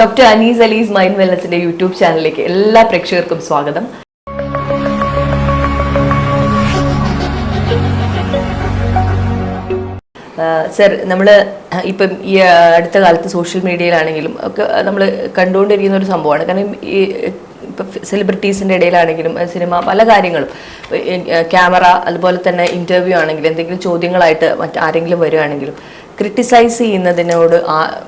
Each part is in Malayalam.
Doctor Anees Ali's mind വെൽനസിന്റെ YouTube ചാനലിലേക്ക് എല്ലാ പ്രേക്ഷകർക്കും സ്വാഗതം. സർ, നമ്മൾ ഇപ്പം ഈ അടുത്ത കാലത്ത് സോഷ്യൽ മീഡിയയിലാണെങ്കിലും ഒക്കെ നമ്മൾ കണ്ടുകൊണ്ടിരിക്കുന്ന ഒരു സംഭവമാണ്. കാരണം ഈ ഇപ്പം സെലിബ്രിറ്റീസിൻ്റെ ഇടയിലാണെങ്കിലും സിനിമ പല കാര്യങ്ങളും, ക്യാമറ, അതുപോലെ തന്നെ ഇൻ്റർവ്യൂ ആണെങ്കിലും എന്തെങ്കിലും ചോദ്യങ്ങളായിട്ട് മറ്റാരെങ്കിലും വരികയാണെങ്കിലും ക്രിട്ടിസൈസ് ചെയ്യുന്നതിനോട്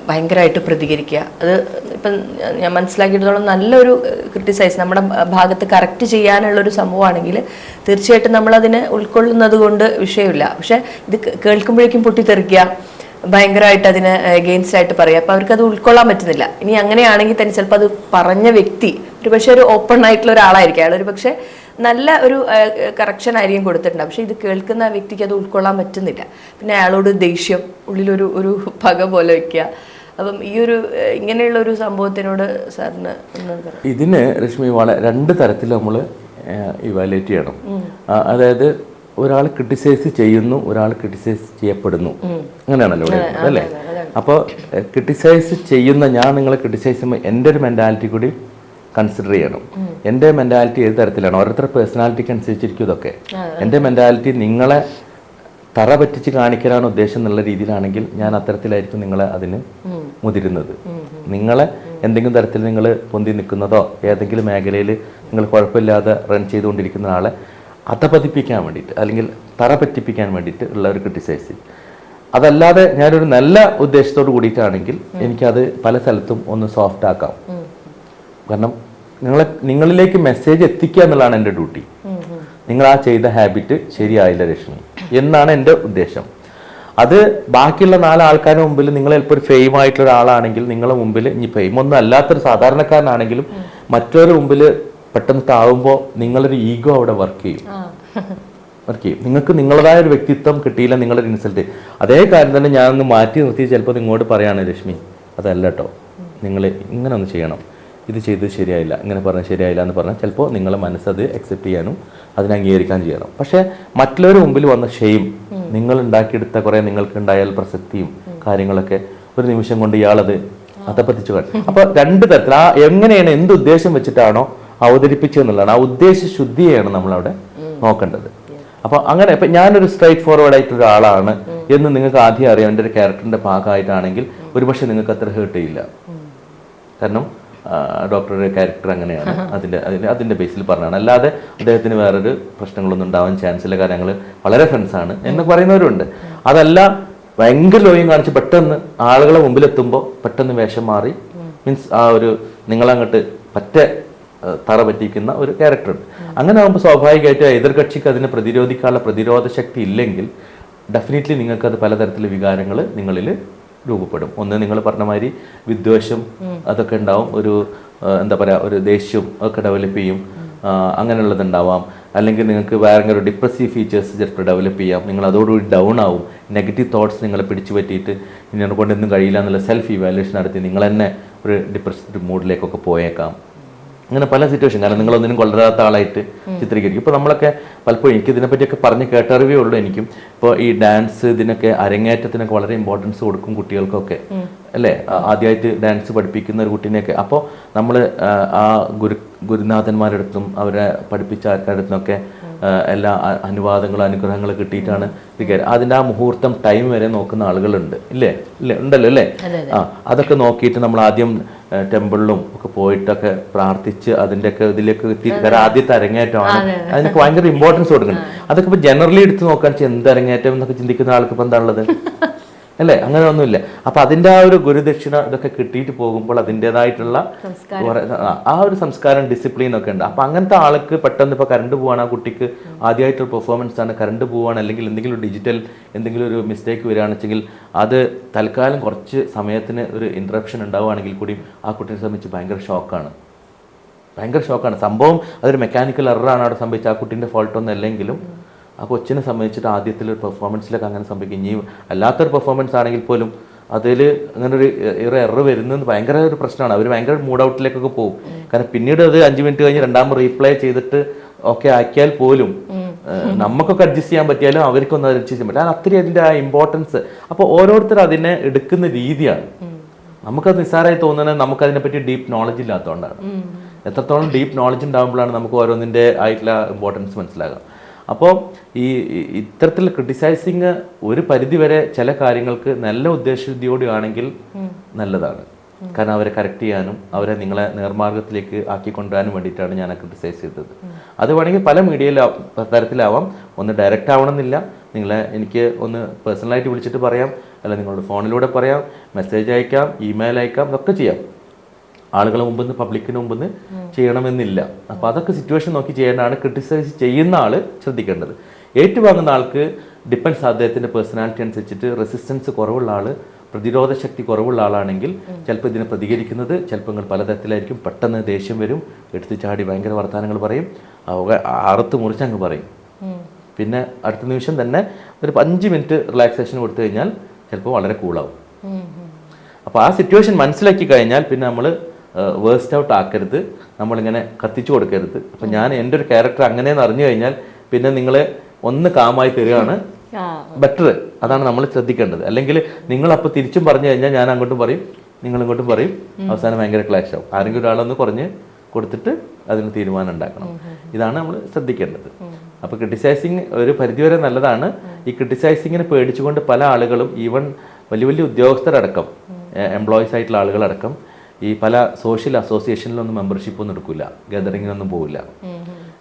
ഭയങ്കരമായിട്ട് പ്രതികരിക്കുക. അത് ഇപ്പം ഞാൻ മനസ്സിലാക്കിയിടത്തോളം നല്ലൊരു ക്രിട്ടിസൈസ് നമ്മുടെ ഭാഗത്ത് കറക്റ്റ് ചെയ്യാനുള്ളൊരു സംഭവമാണെങ്കിൽ തീർച്ചയായിട്ടും നമ്മളതിനെ ഉൾക്കൊള്ളുന്നത് കൊണ്ട് വിഷയമില്ല. പക്ഷെ ഇത് കേൾക്കുമ്പോഴേക്കും പൊട്ടിത്തെറിക്കുക, ഭയങ്കരമായിട്ട് അതിന് എഗെയിൻസ്റ്റ് ആയിട്ട് പറയുക, അപ്പോൾ അവർക്കത് ഉൾക്കൊള്ളാൻ പറ്റുന്നില്ല. ഇനി അങ്ങനെയാണെങ്കിൽ തന്നെ ചിലപ്പോൾ അത് പറഞ്ഞ വ്യക്തി ഒരു പക്ഷേ ഒരു ഓപ്പൺ ആയിട്ടുള്ള ഒരാളായിരിക്കും, അയാളൊരു പക്ഷേ നല്ല ഒരു കറക്ഷൻ ആയിരിക്കും കൊടുത്തിട്ടുണ്ട്. പക്ഷെ ഇത് കേൾക്കുന്ന വ്യക്തിക്ക് അത് ഉൾക്കൊള്ളാൻ പറ്റുന്നില്ല. പിന്നെ അയാളോട് ദേഷ്യം, ഉള്ളിലൊരു ഒരു പക പോലെ വയ്ക്കുക. അപ്പം ഈ ഒരു ഇങ്ങനെയുള്ള ഒരു സംഭവത്തിനോട് സാറിന് ഇതിന് രശ്മി രണ്ട് തരത്തിൽ നമ്മൾ ഇവാലുവേറ്റ് ചെയ്യണം. അതായത് ഒരാൾ ക്രിട്ടിസൈസ് ചെയ്യുന്നു, ഒരാൾ ക്രിട്ടിസൈസ് ചെയ്യപ്പെടുന്നു, അങ്ങനെയാണല്ലോ ഇവിടെ അല്ലേ? അപ്പോൾ ക്രിട്ടിസൈസ് ചെയ്യുന്ന ഞാൻ നിങ്ങളെ ക്രിട്ടിസൈസ് ചെയ്യുമ്പോൾ എൻ്റെ ഒരു മെൻറ്റാലിറ്റി കൂടി കൺസിഡർ ചെയ്യണം. എൻ്റെ മെൻറ്റാലിറ്റി ഏത് തരത്തിലാണ്, ഓരോരുത്തരുടെ പേഴ്സണാലിറ്റിക്ക് അനുസരിച്ചിരിക്കും ഇതൊക്കെ. എൻ്റെ മെൻറ്റാലിറ്റി നിങ്ങളെ തറ പറ്റിച്ച് കാണിക്കാനാണ് ഉദ്ദേശം എന്നുള്ള രീതിയിലാണെങ്കിൽ ഞാൻ അത്തരത്തിലായിരിക്കും നിങ്ങളെ അതിന് മുതിരുന്നത്. നിങ്ങളെ എന്തെങ്കിലും തരത്തിൽ നിങ്ങൾ പൊന്തി നിൽക്കുന്നതോ ഏതെങ്കിലും മേഖലയിൽ നിങ്ങൾ കുഴപ്പമില്ലാതെ റൺ ചെയ്തുകൊണ്ടിരിക്കുന്ന ആളെ അധപതിപ്പിക്കാൻ വേണ്ടിയിട്ട് അല്ലെങ്കിൽ തറ പറ്റിപ്പിക്കാൻ വേണ്ടിയിട്ട് ഉള്ള ഒരു ക്രിട്ടിസൈസ്. അതല്ലാതെ ഞാനൊരു നല്ല ഉദ്ദേശത്തോട് കൂടിയിട്ടാണെങ്കിൽ എനിക്കത് പല സ്ഥലത്തും ഒന്ന് സോഫ്റ്റ് ആക്കാം. കാരണം നിങ്ങളിലേക്ക് മെസ്സേജ് എത്തിക്കുക എന്നുള്ളതാണ് എൻ്റെ ഡ്യൂട്ടി. നിങ്ങൾ ആ ചെയ്ത ഹാബിറ്റ് ശരിയായില്ല രശ്മി എന്നാണ് എൻ്റെ ഉദ്ദേശം. അത് ബാക്കിയുള്ള 4 ആൾക്കാരുടെ മുമ്പിൽ നിങ്ങൾ ചിലപ്പോൾ ഒരു ഫെയിം ആയിട്ടുള്ള ഒരാളാണെങ്കിൽ നിങ്ങളുടെ മുമ്പിൽ, ഇനി ഫെയിം ഒന്നും അല്ലാത്തൊരു സാധാരണക്കാരനാണെങ്കിലും മറ്റൊരു മുമ്പിൽ പെട്ടെന്ന് താവുമ്പോൾ നിങ്ങളൊരു ഈഗോ അവിടെ വർക്ക് ചെയ്യും. നിങ്ങൾക്ക് നിങ്ങളുടേതായ ഒരു വ്യക്തിത്വം കിട്ടിയില്ല, നിങ്ങളൊരു ഇൻസൾട്ട്. അതേ കാര്യം തന്നെ ഞാനൊന്ന് മാറ്റി നിർത്തി ചിലപ്പോൾ നിങ്ങളോട് പറയാണ്, രശ്മി അതല്ല കേട്ടോ, നിങ്ങൾ ഇങ്ങനെ ഒന്ന് ചെയ്യണം, ഇത് ചെയ്ത് ശരിയായില്ല, ഇങ്ങനെ പറഞ്ഞാൽ ശരിയായില്ല എന്ന് പറഞ്ഞാൽ ചിലപ്പോൾ നിങ്ങളെ മനസ്സത് അക്സെപ്റ്റ് ചെയ്യാനും അതിനെ അംഗീകരിക്കാൻ ചെയ്യണം. പക്ഷേ മറ്റുള്ളവരുടെ മുമ്പിൽ വന്ന ഷെയിം, നിങ്ങൾ ഉണ്ടാക്കിയെടുത്ത കുറേ നിങ്ങൾക്ക് ഉണ്ടായാൽ പ്രസക്തിയും കാര്യങ്ങളൊക്കെ ഒരു നിമിഷം കൊണ്ട് ഇയാളത് അധപ്പതിച്ചു കാണും. അപ്പോൾ രണ്ട് തരത്തിൽ എങ്ങനെയാണ് എന്ത് ഉദ്ദേശം വെച്ചിട്ടാണോ അവതരിപ്പിച്ചതെന്നുള്ളതാണ്, ആ ഉദ്ദേശ ശുദ്ധിയാണ് നമ്മളവിടെ നോക്കേണ്ടത്. അപ്പോൾ അങ്ങനെ ഇപ്പം ഞാനൊരു സ്ട്രൈറ്റ് ഫോർവേഡ് ആയിട്ടുള്ള ഒരാളാണ് എന്ന് നിങ്ങൾക്ക് ആദ്യം അറിയാം എൻ്റെ ഒരു ക്യാരക്ടറിൻ്റെ ഭാഗമായിട്ടാണെങ്കിൽ ഒരുപക്ഷെ നിങ്ങൾക്ക് അത്ര ഹേർട്ട് ചെയ്യില്ല. കാരണം ഡോക്ടറുടെ ക്യാരക്ടർ അങ്ങനെയാണ്, അതിൻ്റെ ബേസിൽ പറഞ്ഞതാണ്. അല്ലാതെ അദ്ദേഹത്തിന് വേറൊരു പ്രശ്നങ്ങളൊന്നും ഉണ്ടാവാൻ ചാൻസ് ഇല്ല, കാരണം ഞങ്ങൾ വളരെ ഫ്രണ്ട്സാണ് എന്ന് പറയുന്നവരുണ്ട്. അതല്ല ഭയങ്കര ലോയും കാണിച്ച് പെട്ടെന്ന് ആളുകളെ മുമ്പിലെത്തുമ്പോൾ പെട്ടെന്ന് വേഷം മാറി, മീൻസ് ആ ഒരു നിങ്ങളങ്ങോട്ട് തറ പറ്റിക്കുന്ന ഒരു ക്യാരക്ടറുണ്ട്. അങ്ങനെ ആകുമ്പോൾ സ്വാഭാവികമായിട്ടും എതിർകക്ഷിക്ക് അതിനെ പ്രതിരോധിക്കാനുള്ള പ്രതിരോധ ശക്തി ഇല്ലെങ്കിൽ ഡെഫിനറ്റ്ലി നിങ്ങൾക്കത് പലതരത്തിലുള്ള വികാരങ്ങൾ നിങ്ങളിൽ രൂപപ്പെടും. ഒന്ന് നിങ്ങൾ പറഞ്ഞ മാതിരി വിദ്വേഷം അതൊക്കെ ഉണ്ടാവും, ഒരു എന്താ പറയുക ഒരു ദേഷ്യം ഒക്കെ ഡെവലപ്പ് ചെയ്യും, അങ്ങനെയുള്ളതുണ്ടാവാം. അല്ലെങ്കിൽ നിങ്ങൾക്ക് ഭയങ്കര ഡിപ്രസീവ് ഫീച്ചേഴ്സ് ചിലപ്പോൾ ഡെവലപ്പ് ചെയ്യാം. നിങ്ങൾ അതോടുകൂടി ഡൗൺ ആവും, നെഗറ്റീവ് തോട്ട്സ് നിങ്ങളെ പിടിച്ചു പറ്റിയിട്ട് ഇങ്ങനെ കൊണ്ടൊന്നും കഴിയില്ല എന്നുള്ള സെൽഫ് ഇവാലുവേഷൻ നടത്തി നിങ്ങൾ തന്നെ ഒരു ഡിപ്രസ്ഡ് മൂഡിലേക്കൊക്കെ പോയേക്കാം. അങ്ങനെ പല സിറ്റുവേഷൻ, കാരണം നിങ്ങളൊന്നിനും കൊള്ളരാത്ത ആളായിട്ട് ചിത്രീകരിക്കും. ഇപ്പോൾ നമ്മളൊക്കെ പലപ്പോഴും എനിക്ക് ഇതിനെപ്പറ്റിയൊക്കെ പറഞ്ഞ് കേട്ടറിവേ ഉള്ളൂ. എനിക്കും ഇപ്പോൾ ഈ ഡാൻസ് ഇതിനൊക്കെ അരങ്ങേറ്റത്തിനൊക്കെ വളരെ ഇമ്പോർട്ടൻസ് കൊടുക്കും കുട്ടികൾക്കൊക്കെ, അല്ലേ? ആദ്യമായിട്ട് ഡാൻസ് പഠിപ്പിക്കുന്ന ഒരു കുട്ടീനെയൊക്കെ. അപ്പോൾ നമ്മൾ ആ ഗുരുനാഥന്മാരുടെ അടുത്തും അവരെ പഠിപ്പിച്ച ആൾക്കാരുടെ അടുത്തുനിന്നൊക്കെ എല്ലാ അനുവാദങ്ങളും അനുഗ്രഹങ്ങളും കിട്ടിയിട്ടാണ് അതിൻ്റെ ആ മുഹൂർത്തം ടൈം വരെ നോക്കുന്ന ആളുകളുണ്ട്, ഉണ്ടല്ലോ അല്ലേ? അതൊക്കെ നോക്കിയിട്ട് നമ്മൾ ആദ്യം ടെമ്പിളിലും ഒക്കെ പോയിട്ടൊക്കെ പ്രാർത്ഥിച്ച് അതിൻ്റെയൊക്കെ ഇതിലേക്ക് എത്തി. കാരണം ആദ്യത്തെ അരങ്ങേറ്റമാണ്, അതിനൊക്കെ ഭയങ്കര ഇമ്പോർട്ടൻസ് കൊടുക്കണം. അതൊക്കെ ഇപ്പോൾ ജനറലി എടുത്ത് നോക്കാൻ എന്ത് അരങ്ങേറ്റം എന്നൊക്കെ ചിന്തിക്കുന്ന ആൾക്ക് ഇപ്പം എന്താണുള്ളത്, അല്ലേ? അങ്ങനെ ഒന്നുമില്ല. അപ്പം അതിൻ്റെ ആ ഒരു ഗുരുദക്ഷിണ ഇതൊക്കെ കിട്ടിയിട്ട് പോകുമ്പോൾ അതിൻ്റെതായിട്ടുള്ള ആ ഒരു സംസ്കാരം ഡിസിപ്ലിൻ ഒക്കെ ഉണ്ട്. അപ്പം അങ്ങനത്തെ ആൾക്ക് പെട്ടെന്ന് ഇപ്പോൾ കറണ്ട് പോവാണ്, ആ കുട്ടിക്ക് ആദ്യമായിട്ടൊരു പെർഫോമൻസ് ആണ്, കറണ്ട് പോവാണ്, അല്ലെങ്കിൽ എന്തെങ്കിലും ഡിജിറ്റൽ എന്തെങ്കിലും ഒരു മിസ്റ്റേക്ക് വരികയാണെന്ന് വെച്ചെങ്കിൽ അത് തൽക്കാലം കുറച്ച് സമയത്തിന് ഒരു ഇൻട്രപ്ഷൻ ഉണ്ടാവുകയാണെങ്കിൽ കൂടി ആ കുട്ടിയെ സംബന്ധിച്ച് ഭയങ്കര ഷോക്കാണ് സംഭവം. അതൊരു മെക്കാനിക്കൽ എററാണ് അവിടെ സംഭവിച്ചത്, ആ കുട്ടീൻ്റെ ഫോൾട്ടൊന്നും അല്ലെങ്കിലും ആ കൊച്ചിനെ സംബന്ധിച്ചിട്ട് ആദ്യത്തിലൊരു പെർഫോമൻസിലൊക്കെ അങ്ങനെ സംഭവിക്കും. ഇനി അല്ലാത്തൊരു പെർഫോമൻസ് ആണെങ്കിൽ പോലും അതിൽ അങ്ങനെ ഒരു എറർ വരുന്നത് ഭയങ്കര ഒരു പ്രശ്നമാണ്. അവർ ഭയങ്കര മൂഡ് ഔട്ടിലേക്കൊക്കെ പോകും. കാരണം പിന്നീട് അത് 5 മിനിറ്റ് കഴിഞ്ഞ് രണ്ടാമത് റീപ്ലേ ചെയ്തിട്ട് ഒക്കെ ആക്കിയാൽ പോലും നമുക്കൊക്കെ അഡ്ജസ്റ്റ് ചെയ്യാൻ പറ്റിയാലും അവർക്കൊന്നും അഡ്ജസ്റ്റ് ചെയ്യാൻ പറ്റില്ല. അത്രയും അതിൻ്റെ ആ ഇമ്പോർട്ടൻസ്. അപ്പോൾ ഓരോരുത്തർ അതിനെ എടുക്കുന്ന രീതിയാണ്. നമുക്കത് നിസ്സാരമായി തോന്നുന്നത് നമുക്കതിനെപ്പറ്റി ഡീപ്പ് നോളജ് ഇല്ലാത്തതുകൊണ്ടാണ്. എത്രത്തോളം ഡീപ്പ് നോളജ് ഉണ്ടാകുമ്പോഴാണ് നമുക്ക് ഓരോന്നിൻ്റെ ആയിട്ടുള്ള ഇമ്പോർട്ടൻസ് മനസ്സിലാകുക. അപ്പോൾ ഇത്തരത്തിൽ ക്രിട്ടിസൈസിങ് ഒരു പരിധിവരെ ചില കാര്യങ്ങൾക്ക് നല്ല ഉദ്ദേശശുദ്ധിയോടെ ആണെങ്കിൽ നല്ലതാണ്. കാരണം അവരെ കറക്റ്റ് ചെയ്യാനും അവരെ നിങ്ങളെ നേർമാർഗത്തിലേക്ക് ആക്കിക്കൊണ്ടുവരാനും വേണ്ടിയിട്ടാണ് ഞാൻ ക്രിട്ടിസൈസ് ചെയ്തത്. അത് വേണമെങ്കിൽ പല തരത്തിലാവാം. ഒന്ന് ഡയറക്റ്റ് ആവണമെന്നില്ല. എനിക്ക് ഒന്ന് പേഴ്സണലായിട്ട് വിളിച്ചിട്ട് പറയാം, അല്ല നിങ്ങളുടെ ഫോണിലൂടെ പറയാം, മെസ്സേജ് അയക്കാം, ഇമെയിൽ അയക്കാം, ഇതൊക്കെ ചെയ്യാം. ആളുകളെ മുമ്പിൽ നിന്ന് പബ്ലിക്കിന് മുമ്പിൽ നിന്ന് ചെയ്യണമെന്നില്ല. അപ്പോൾ അതൊക്കെ സിറ്റുവേഷൻ നോക്കി ചെയ്യേണ്ടതാണ്. ക്രിട്ടിസൈസ് ചെയ്യുന്ന ആൾ ശ്രദ്ധിക്കേണ്ടത്. ഏറ്റുവാങ്ങുന്ന ആൾക്ക് ഡിപ്പെൻസ് അദ്ദേഹത്തിൻ്റെ പേഴ്സണാലിറ്റി അനുസരിച്ചിട്ട് റെസിസ്റ്റൻസ് കുറവുള്ള ആൾ, പ്രതിരോധ ശക്തി കുറവുള്ള ആളാണെങ്കിൽ ചിലപ്പോൾ ഇതിനെ പ്രതികരിക്കുന്നത് ചിലപ്പോൾ പലതരത്തിലായിരിക്കും. പെട്ടെന്ന് ദേഷ്യം വരും, എടുത്ത് ചാടി ഭയങ്കര വർത്തമാനങ്ങൾ പറയും, അറുത്ത് മുറിച്ചങ്ങ് പറയും. പിന്നെ അടുത്ത നിമിഷം തന്നെ ഒരു 5 മിനിറ്റ് റിലാക്സേഷൻ കൊടുത്തു കഴിഞ്ഞാൽ ചിലപ്പോൾ വളരെ കൂളാവും. അപ്പോൾ ആ സിറ്റുവേഷൻ മനസ്സിലാക്കി കഴിഞ്ഞാൽ പിന്നെ നമ്മൾ വേസ്റ്റ് ഔട്ട് ആക്കരുത്, നമ്മളിങ്ങനെ കത്തിച്ചു കൊടുക്കരുത്. അപ്പം ഞാൻ എൻ്റെ ഒരു ക്യാരക്ടർ അങ്ങനെയെന്ന് അറിഞ്ഞു കഴിഞ്ഞാൽ പിന്നെ നിങ്ങൾ ഒന്ന് കാമായി തരികയാണ് ബെറ്റർ. അതാണ് നമ്മൾ ശ്രദ്ധിക്കേണ്ടത്. അല്ലെങ്കിൽ നിങ്ങളപ്പോൾ തിരിച്ചും പറഞ്ഞു കഴിഞ്ഞാൽ ഞാൻ അങ്ങോട്ടും പറയും, നിങ്ങളിങ്ങോട്ടും പറയും, അവസാനം ഭയങ്കര ക്ലാഷ് ആവും. ആരെങ്കിലും ഒരാളൊന്ന് കുറഞ്ഞ് കൊടുത്തിട്ട് അതിന് തീരുമാനം ഉണ്ടാക്കണം. ഇതാണ് നമ്മൾ ശ്രദ്ധിക്കേണ്ടത്. അപ്പോൾ ക്രിട്ടിസൈസിങ് ഒരു പരിധിവരെ നല്ലതാണ്. ഈ ക്രിട്ടിസൈസിങ്ങിനെ പേടിച്ചുകൊണ്ട് പല ആളുകളും ഈവൻ വലിയ വലിയ ഉദ്യോഗസ്ഥരടക്കം, എംപ്ലോയീസ് ആയിട്ടുള്ള ആളുകളടക്കം ഈ പല സോഷ്യൽ അസോസിയേഷനിലൊന്നും മെമ്പർഷിപ്പൊന്നും എടുക്കില്ല, ഗാദറിങ്ങിനൊന്നും പോവില്ല.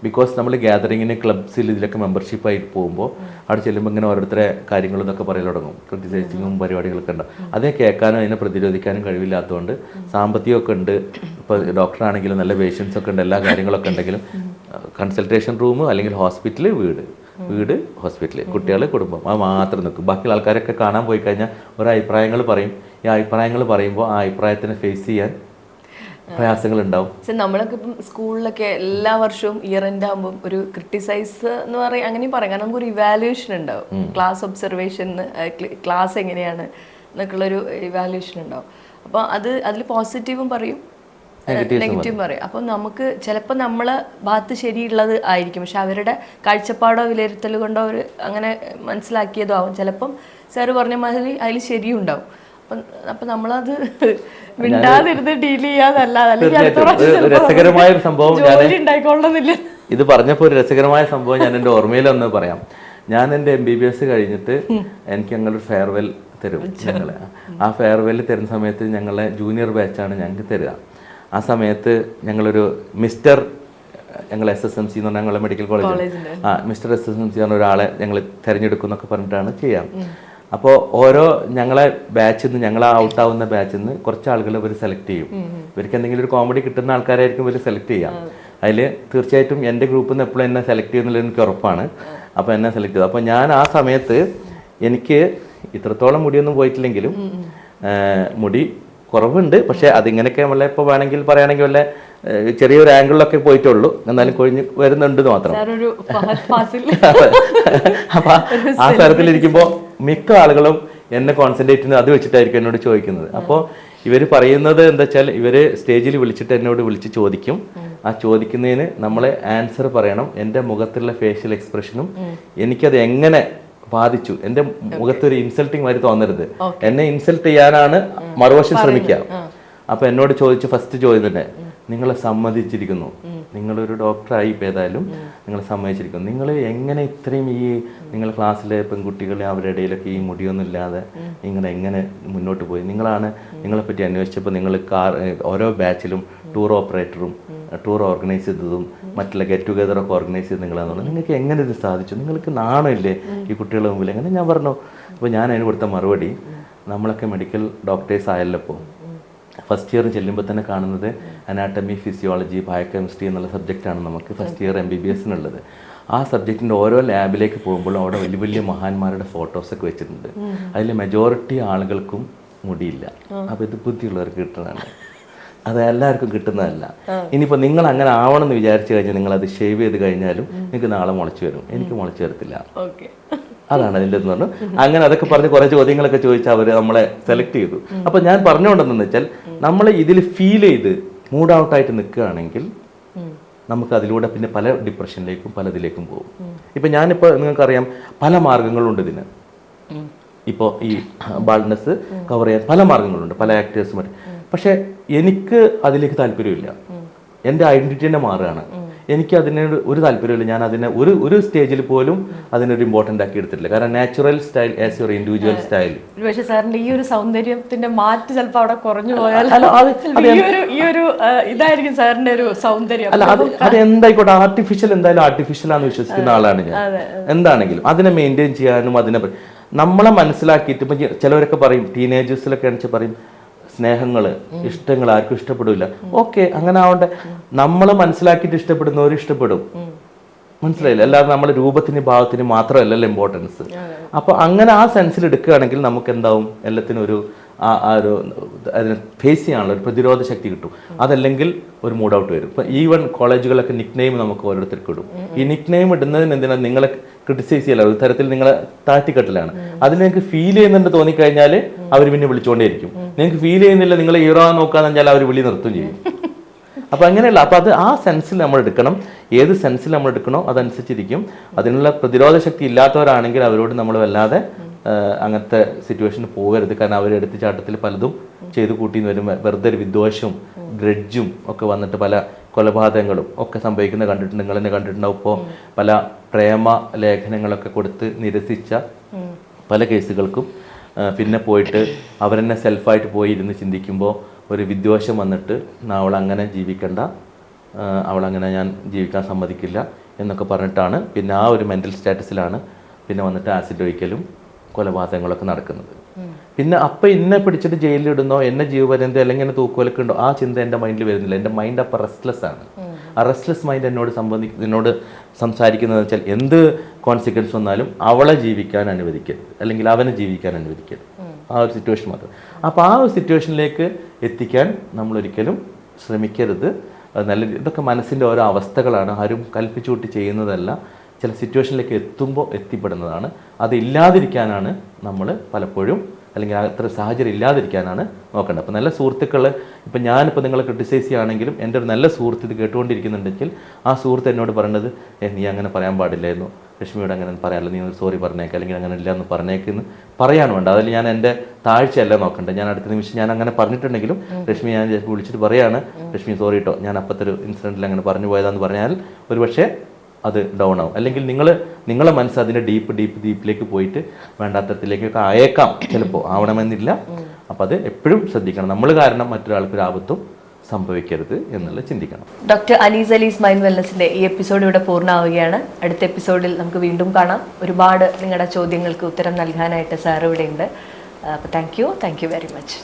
ബിക്കോസ് നമ്മൾ ഗാദറിങ്ങിന് ക്ലബ്സിൽ ഇതിലൊക്കെ മെമ്പർഷിപ്പായിട്ട് പോകുമ്പോൾ അവിടെ ചെല്ലുമ്പോൾ ഇങ്ങനെ ഓരോരുത്തരെ കാര്യങ്ങളും ഇതൊക്കെ പറയൽ തുടങ്ങും. ക്രിട്ടിസൈസിങ്ങും പരിപാടികളൊക്കെ ഉണ്ട്. അതേ കേൾക്കാനും അതിനെ പ്രതിരോധിക്കാനും കഴിവില്ലാത്തതുകൊണ്ട് സാമ്പത്തികമൊക്കെ ഉണ്ട്. ഇപ്പോൾ ഡോക്ടറാണെങ്കിലും നല്ല പേഷ്യൻസ് ഒക്കെ ഉണ്ട്, എല്ലാ കാര്യങ്ങളൊക്കെ ഉണ്ടെങ്കിലും കൺസൾട്ടേഷൻ റൂം അല്ലെങ്കിൽ ഹോസ്പിറ്റൽ, വീട് ഹോസ്പിറ്റൽ, കുട്ടികൾ, കുടുംബം, അത് മാത്രം നിൽക്കും. ബാക്കിയുള്ള ആൾക്കാരൊക്കെ കാണാൻ പോയി കഴിഞ്ഞാൽ ഓരോ അഭിപ്രായങ്ങൾ പറയും. ഈ അഭിപ്രായങ്ങൾ പറയുമ്പോൾ ആ അഭിപ്രായത്തിനെ ഫേസ് ചെയ്യാൻ പ്രയാസങ്ങളുണ്ടാവും. നമ്മളൊക്കെ ഇപ്പം സ്കൂളിലൊക്കെ എല്ലാ വർഷവും ഇയർ എൻഡ് ആകുമ്പോൾ ഒരു ക്രിട്ടിസൈസ് എന്ന് പറയും, അങ്ങനെയും പറയാം. കാരണം നമുക്കൊരു ഇവാലുവേഷൻ ഉണ്ടാവും, ക്ലാസ് ഒബ്സർവേഷൻ, ക്ലാസ് എങ്ങനെയാണ് എന്നൊക്കെയുള്ളൊരു ഇവാലുവേഷൻ ഉണ്ടാവും. അപ്പോൾ അതിൽ പോസിറ്റീവും പറയും, നെഗറ്റീവും പറയും. അപ്പം നമുക്ക് ചിലപ്പോൾ നമ്മളെ ഭാഗത്ത് ശരിയുള്ളത് ആയിരിക്കും, പക്ഷെ അവരുടെ കാഴ്ചപ്പാടോ വിലയിരുത്തൽ കൊണ്ടോ അവർ അങ്ങനെ മനസ്സിലാക്കിയതോ ആവും. ചിലപ്പം സാറ് പറഞ്ഞ മാതിരി അതിൽ ശരിയും ഉണ്ടാവും. അപ്പം നമ്മളത് മിണ്ടാതിരുന്ന് ഡീൽ ചെയ്യാതല്ലാതെ രസകരമായ ഒരു സംഭവം ഉണ്ടായിക്കൊള്ളുന്നില്ല. ഇത് പറഞ്ഞപ്പോൾ ഒരു രസകരമായ സംഭവം ഞാൻ എൻ്റെ ഓർമ്മയിലൊന്ന് പറയാം. ഞാൻ എൻ്റെ MBBS കഴിഞ്ഞിട്ട് എനിക്ക് ഞങ്ങളൊരു ഫെയർവെൽ തരും. ആ ഫെയർവെൽ തരുന്ന സമയത്ത് ഞങ്ങളെ ജൂനിയർ ബാച്ചാണ് ഞങ്ങൾക്ക് തരിക. ആ സമയത്ത് ഞങ്ങളൊരു ഞങ്ങൾ SSMC എന്ന് പറഞ്ഞാൽ ഞങ്ങളെ മെഡിക്കൽ കോളേജ് മിസ്റ്റർ SSMC പറഞ്ഞ ഒരാളെ ഞങ്ങൾ തിരഞ്ഞെടുക്കും എന്നൊക്കെ പറഞ്ഞിട്ടാണ് ചെയ്യാം. അപ്പോൾ ഓരോ ഞങ്ങളെ ബാച്ചിൽ നിന്ന്, ഞങ്ങൾ ഔട്ടാവുന്ന ബാച്ചിൽ നിന്ന് കുറച്ച് ആളുകൾ ഇവർ സെലക്ട് ചെയ്യും. ഇവർക്ക് എന്തെങ്കിലും ഒരു കോമഡി കിട്ടുന്ന ആൾക്കാരായിരിക്കും ഇവർ സെലക്ട് ചെയ്യാം. അതിൽ തീർച്ചയായിട്ടും എൻ്റെ ഗ്രൂപ്പിൽ നിന്ന് എപ്പോഴും എന്നെ സെലക്ട് ചെയ്യുന്നുള്ളത് എനിക്ക് ഉറപ്പാണ്. അപ്പോൾ എന്നെ സെലക്ട് ചെയ്തു. അപ്പോൾ ഞാൻ ആ സമയത്ത് എനിക്ക് ഇത്രത്തോളം മുടിയൊന്നും പോയിട്ടില്ലെങ്കിലും മുടി കുറവുണ്ട്. പക്ഷെ അതിങ്ങനെയൊക്കെ നമ്മളെ ഇപ്പോൾ വേണമെങ്കിൽ പറയുകയാണെങ്കിൽ വല്ല ചെറിയൊരു ആംഗിളിലൊക്കെ പോയിട്ടുള്ളൂ, എന്നാലും കൊഴിഞ്ഞ് വരുന്നുണ്ട് മാത്രം. അപ്പം ആ സ്ഥലത്തിലിരിക്കുമ്പോൾ മിക്ക ആളുകളും എന്നെ കോൺസെൻട്രേറ്റ് ചെയ്യുന്നത് അത് വെച്ചിട്ടായിരിക്കും എന്നോട് ചോദിക്കുന്നത്. അപ്പോൾ ഇവർ പറയുന്നത് എന്താ വെച്ചാൽ ഇവർ സ്റ്റേജിൽ വിളിച്ചിട്ട് എന്നോട് വിളിച്ച് ചോദിക്കും. ആ ചോദിക്കുന്നതിന് നമ്മൾ ആൻസർ പറയണം. എൻ്റെ മുഖത്തുള്ള ഫേഷ്യൽ എക്സ്പ്രഷനും എനിക്കത് എങ്ങനെ ബാധിച്ചു, എൻ്റെ മുഖത്തൊരു ഇൻസൾട്ടിങ് മാതിരി തോന്നരുത്. എന്നെ ഇൻസൾട്ട് ചെയ്യാനാണ് മറുവശം ശ്രമിക്കുക. അപ്പൊ എന്നോട് ചോദിച്ച ഫസ്റ്റ് ചോദ്യം തന്നെ, നിങ്ങളെ സമ്മതിച്ചിരിക്കുന്നു, നിങ്ങളൊരു ഡോക്ടറായി ഇപ്പോൾ ഏതായാലും നിങ്ങളെ സമ്മതിച്ചിരിക്കുന്നു, നിങ്ങൾ എങ്ങനെ ഇത്രയും നിങ്ങളുടെ ക്ലാസ്സിലെ പെൺകുട്ടികളെ അവരുടെ ഇടയിലൊക്കെ ഈ മുടിയൊന്നും ഇല്ലാതെ എങ്ങനെ മുന്നോട്ട് പോയി? നിങ്ങളെപ്പറ്റി അന്വേഷിച്ചപ്പോൾ നിങ്ങൾ ഓരോ ബാച്ചിലും ടൂർ ഓപ്പറേറ്ററും ടൂർ ഓർഗനൈസ് ചെയ്തതും മറ്റുള്ള ഗെറ്റ് ടുഗെദറൊക്കെ ഓർഗനൈസ് ചെയ്ത് നിങ്ങളാണെന്നുള്ളത്, നിങ്ങൾക്ക് എങ്ങനെ ഇത് സാധിച്ചു? നിങ്ങൾക്ക് നാണമില്ലേ ഈ കുട്ടികളുടെ മുമ്പിൽ? അങ്ങനെ ഞാൻ പറഞ്ഞു. അപ്പോൾ ഞാൻ അതിന് കൊടുത്ത മറുപടി, നമ്മളൊക്കെ മെഡിക്കൽ ഡോക്ടേഴ്സ് ആയല്ലോ. ഇപ്പോൾ ഫസ്റ്റ് ഇയർ ചെല്ലുമ്പോൾ തന്നെ കാണുന്നത് അനാട്ടമി, ഫിസിയോളജി, ബയോകെമിസ്ട്രി എന്നുള്ള സബ്ജക്റ്റാണ് നമുക്ക് ഫസ്റ്റ് ഇയർ MBBSനുള്ളത്. ആ സബ്ജക്റ്റിൻ്റെ ഓരോ ലാബിലേക്ക് പോകുമ്പോഴും അവിടെ വലിയ വലിയ മഹാന്മാരുടെ ഫോട്ടോസൊക്കെ വെച്ചിട്ടുണ്ട്. അതിൽ മെജോറിറ്റി ആളുകൾക്കും മുടിയില്ല. അപ്പോൾ ഇത് ബുദ്ധിയുള്ളവർക്ക് കിട്ടുന്നതാണ്, അത് എല്ലാവർക്കും കിട്ടുന്നതല്ല. ഇനിയിപ്പോൾ നിങ്ങൾ അങ്ങനെ ആവണം എന്ന് വിചാരിച്ചു കഴിഞ്ഞാൽ നിങ്ങളത് ഷേവ് ചെയ്ത് കഴിഞ്ഞാലും നിങ്ങൾക്ക് നാളെ മുളച്ചു വരും. എനിക്ക് മുളച്ചു വരത്തില്ല. അതാണ് അതിൻ്റെ എന്ന് പറഞ്ഞു. അങ്ങനെ അതൊക്കെ പറഞ്ഞ് കുറേ ചോദ്യങ്ങളൊക്കെ ചോദിച്ചാൽ അവർ നമ്മളെ സെലക്ട് ചെയ്തു. അപ്പോൾ ഞാൻ പറഞ്ഞുകൊണ്ടെന്ന് വെച്ചാൽ നമ്മൾ ഇതിൽ ഫീൽ ചെയ്ത് മൂഡ് ഔട്ടായിട്ട് നിൽക്കുകയാണെങ്കിൽ നമുക്ക് അതിലൂടെ പിന്നെ പല ഡിപ്രഷനിലേക്കും പലതിലേക്കും പോകും. ഇപ്പം ഞാനിപ്പോൾ നിങ്ങൾക്കറിയാം പല മാർഗങ്ങളുണ്ട് ഇതിന്. ഇപ്പോൾ ഈ ബാൾഡ്നെസ് കവർ ചെയ്യാൻ പല മാർഗങ്ങളുണ്ട്, പല ആക്ടേഴ്സും. പക്ഷെ എനിക്ക് അതിലേക്ക് താല്പര്യമില്ല. എൻ്റെ ഐഡന്റിറ്റി തന്നെ മാറുകയാണ്. എനിക്ക് അതിനോട് ഒരു താല്പര്യമില്ല. ഞാൻ അതിനെ ഒരു സ്റ്റേജിൽ പോലും അതിനൊരു ഇമ്പോർട്ടൻ്റ് ആക്കി എടുത്തിട്ടില്ല. കാരണം natural style as your individual style. പക്ഷേ സാറിന്റെ ഈ ഒരു സൗന്ദര്യത്തിന്റെ മാറ്റ് ചിലപ്പോൾ അവിടെ കുറഞ്ഞു പോയാൽ ഈ ഒരു ഇതായിരിക്കും സാറിന്റെ ഒരു സൗന്ദര്യം. അല്ല, അത് എന്തായിക്കോട്ടെ, ആർട്ടിഫിഷ്യൽ എന്തായാലും ആർട്ടിഫിഷ്യലാന്ന് വിശ്വസിക്കുന്ന ആളാണ് ഞാൻ. എന്താണെങ്കിലും അതിനെ മെയിൻറ്റെയിൻ ചെയ്യാനും അതിനെ നമ്മളെ മനസ്സിലാക്കിയിട്ട് ഇപ്പം ചിലവരൊക്കെ പറയും, ടീനേജേഴ്സിലൊക്കെ ആണെന്ന് പറയും സ്നേഹങ്ങൾ, ഇഷ്ടങ്ങൾ ആർക്കും ഇഷ്ടപ്പെടില്ല. ഓക്കെ, അങ്ങനെ ആവട്ടെ. നമ്മളെ മനസ്സിലാക്കിയിട്ട് ഇഷ്ടപ്പെടുന്നവർ ഇഷ്ടപ്പെടും, മനസ്സിലായില്ല. അല്ലാതെ നമ്മുടെ രൂപത്തിന് ഭാവത്തിന് മാത്രമല്ലല്ലോ ഇമ്പോർട്ടൻസ്. അപ്പൊ അങ്ങനെ ആ സെൻസിൽ എടുക്കുകയാണെങ്കിൽ നമുക്ക് എന്താവും, എല്ലാത്തിനും ഒരു അതിനെ ഫേസ് ചെയ്യാനുള്ള ഒരു പ്രതിരോധ ശക്തി കിട്ടും. അതല്ലെങ്കിൽ ഒരു മൂഡ് ഔട്ട് വരും. ഇപ്പൊ ഈവൻ കോളേജുകളൊക്കെ നിക് നെയിം നമുക്ക് ഓരോരുത്തർക്ക് ഇടും. ഈ നിക് നെയിം ഇടുന്നതിന് എന്തിനാണ്, നിങ്ങളെ ക്രിട്ടിസൈസ് ചെയ്യല, ഒരു തരത്തിൽ നിങ്ങളെ താഴ്ത്തിക്കെട്ടലാണ്. അതിന് നിങ്ങൾക്ക് ഫീൽ ചെയ്യുന്നുണ്ട് തോന്നിക്കഴിഞ്ഞാൽ അവർ പിന്നെ വിളിച്ചുകൊണ്ടേയിരിക്കും. നിങ്ങൾക്ക് ഫീൽ ചെയ്യുന്നില്ല, നിങ്ങൾ ഹീറോ നോക്കാന്ന് വെച്ചാൽ അവർ വിളി നിർത്തും ചെയ്യും. അപ്പൊ അങ്ങനെയല്ല. അപ്പൊ അത് ആ സെൻസിൽ നമ്മൾ എടുക്കണം. ഏത് സെൻസിൽ നമ്മൾ എടുക്കണോ അതനുസരിച്ചിരിക്കും. അതിനുള്ള പ്രതിരോധ ശക്തി ഇല്ലാത്തവരാണെങ്കിൽ അവരോട് നമ്മൾ വല്ലാതെ അങ്ങനത്തെ സിറ്റുവേഷന് പോകരുത്. കാരണം അവർ എടുത്തുചാട്ടത്തിൽ പലതും ചെയ്തു കൂട്ടിന്ന് വരും. വെറുതെ ഒരു വിദ്വേഷവും ഗ്രഡ്ജും ഒക്കെ വന്നിട്ട് പല കൊലപാതകങ്ങളും ഒക്കെ സംഭവിക്കുന്നത് കണ്ടിട്ടുണ്ട്. നിങ്ങൾ തന്നെ കണ്ടിട്ടുണ്ടാവും. ഇപ്പോൾ പല പ്രേമ ലേഖനങ്ങളൊക്കെ കൊടുത്ത് നിരസിച്ച പല കേസുകൾക്കും പിന്നെ പോയിട്ട് അവരെന്നെ സെൽഫായിട്ട് പോയി ഇരുന്ന് ചിന്തിക്കുമ്പോൾ ഒരു വിദ്വേഷം വന്നിട്ട് അവളങ്ങനെ ജീവിക്കണ്ട, അവളങ്ങനെ ഞാൻ ജീവിക്കാൻ സമ്മതിക്കില്ല എന്നൊക്കെ പറഞ്ഞിട്ടാണ് പിന്നെ ആ ഒരു മെൻ്റൽ സ്റ്റാറ്റസിലാണ് പിന്നെ വന്നിട്ട് ആസിഡ് ഒഴിക്കലും കൊലപാതകങ്ങളൊക്കെ നടക്കുന്നത്. പിന്നെ അപ്പം എന്നെ പിടിച്ചിട്ട് ജയിലിലിടുന്നോ, എന്നെ ജീവപര്യന്തം അല്ലെങ്കിൽ എന്നെ തൂക്കുകൊലക്കുണ്ടോ, ആ ചിന്ത എൻ്റെ മൈൻഡിൽ വരുന്നില്ല. എൻ്റെ മൈൻഡ് അപ്പം റെസ്റ്റ്ലെസ് ആണ്. ആ റെസ്റ്റ്ലെസ് മൈൻഡ് എന്നോട് സംസാരിക്കുന്നത് വെച്ചാൽ എന്ത് കോൺസിക്വൻസ് വന്നാലും അവളെ ജീവിക്കാൻ അനുവദിക്കരുത്, അല്ലെങ്കിൽ അവനെ ജീവിക്കാൻ അനുവദിക്കരുത്. ആ ഒരു സിറ്റുവേഷൻ മാത്രം. അപ്പോൾ ആ ഒരു സിറ്റുവേഷനിലേക്ക് എത്തിക്കാൻ നമ്മളൊരിക്കലും ശ്രമിക്കരുത്. നല്ല ഇതൊക്കെ മനസ്സിൻ്റെ ഓരോ അവസ്ഥകളാണ്. ആരും കൽപ്പിച്ചുകൂട്ടി ചെയ്യുന്നതല്ല. ചില സിറ്റുവേഷനിലേക്ക് എത്തുമ്പോൾ എത്തിപ്പെടുന്നതാണ്. അതില്ലാതിരിക്കാനാണ് നമ്മൾ പലപ്പോഴും, അല്ലെങ്കിൽ അത്ര സാഹചര്യം ഇല്ലാതിരിക്കാനാണ് നോക്കേണ്ടത്. അപ്പോൾ നല്ല സുഹൃത്തുക്കൾ, ഇപ്പം ഞാനിപ്പോൾ നിങ്ങളെ ക്രിട്ടിസൈസ് ചെയ്യുകയാണെങ്കിലും എൻ്റെ ഒരു നല്ല സുഹൃത്ത് ഇത് കേട്ടുകൊണ്ടിരിക്കുന്നുണ്ടെങ്കിൽ ആ സുഹൃത്ത് എന്നോട് പറയേണ്ടത്, നീ അങ്ങനെ പറയാൻ പാടില്ലായിരുന്നു, രശ്മിയോട് അങ്ങനെ പറയാനില്ല, നീ ഒന്ന് സോറി പറഞ്ഞേക്കുക, അല്ലെങ്കിൽ അങ്ങനെ ഇല്ല എന്ന് പറഞ്ഞേക്കെന്ന് പറയാൻ വേണ്ട. അതിൽ ഞാൻ എൻ്റെ താഴ്ചയല്ല നോക്കണ്ടേ. ഞാൻ അടുത്ത നിമിഷം ഞാൻ അങ്ങനെ പറഞ്ഞിട്ടുണ്ടെങ്കിലും രശ്മി ഞാൻ വിളിച്ചിട്ട് പറയാണ്, രശ്മി സോറി കേട്ടോ, ഞാൻ അപ്പോഴത്തെ ഒരു ഇൻസിഡൻറ്റിൽ അങ്ങനെ പറഞ്ഞു പോയതാന്ന് പറഞ്ഞാൽ ഒരു പക്ഷേ അത് ഡൗൺ ആവും. അല്ലെങ്കിൽ നിങ്ങളെ മനസ്സ് അതിൻ്റെ ഡീപ്പിലേക്ക് പോയിട്ട് വേണ്ടാത്തരത്തിലേക്കൊക്കെ ആയേക്കാം, ചിലപ്പോൾ ആവണമെന്നില്ല. അപ്പം അത് എപ്പോഴും ശ്രദ്ധിക്കണം. നമ്മൾ കാരണം മറ്റൊരാൾക്കൊരു ആപത്തും സംഭവിക്കരുത് എന്നുള്ളത് ചിന്തിക്കണം. ഡോക്ടർ അനീസ് അലീസ് മൈൻഡ് വെൽനസിന്റെ ഈ എപ്പിസോഡ് ഇവിടെ പൂർണ്ണമാവുകയാണ്. അടുത്ത എപ്പിസോഡിൽ നമുക്ക് വീണ്ടും കാണാം. ഒരുപാട് നിങ്ങളുടെ ചോദ്യങ്ങൾക്ക് ഉത്തരം നൽകാനായിട്ട് സാർ ഇവിടെ ഉണ്ട്. അപ്പോൾ താങ്ക് യു വെരി മച്ച്.